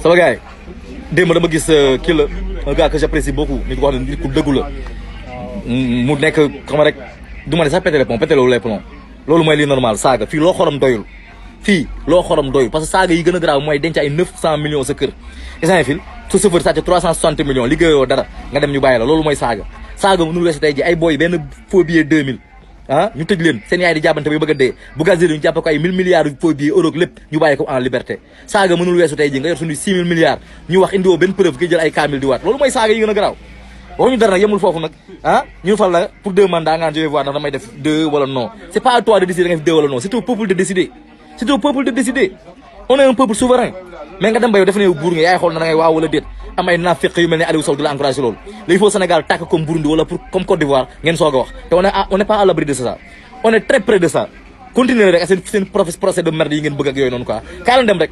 sama gars yi démb dama gis kii la un gars que j'apprécie beaucoup nit ko wax ne nit ku dëggu la mu nekk xam rek du ma ne sax pété les plombs pété les plombs loolu mooy li normal saaga fii loo xorom doyul fii loo xorom doyul parce que saaga yi gën a garaaw mooy denc ay 900 millions sa kër isant fil su chauffeur sàcc 360 millions liggéeyoo dara nga dem ñu bàyyi la loolu mooy saaga mënul weesu tey ji ay booy benn faux billet 2000 ñu tëj leen seen yaay di jàppante bay bëgg a dee bu gazé ñu jàpp ko ay 1000 milliards faux billets euro lépp ñu bàyyi ko en liberté saaga mënul weesu tey ji nga yor suñu 6000 milliards ñu wax indiwoo benn preuve ki jël ay kaamil di waat loolu mooy saaga yi gën a garaaw waxuñu dara nag yemul foofu nag ñu fal la pour 2 mandats nga je vais voir ndax damay def 2 wala non c'est pas à toi de décider da nga def 2 wala non c'est au peuple de décider on est un peuple souverain mais nga dem ba yow def ne buur nga yaay xool na da ngay waaw wala déet am ay naafeq yu mel ne Aliou Sow di la encouragé loolu il faut Sénégal tàkk comme Burundi wala comme Côte d'Ivoire ngeen soog a wax te on est pas à l'abri de ça on est très près de ça continuer rek ak seen procès de merde yi ngeen bëgg ak yooyu noonu quoi kaa leen dem rek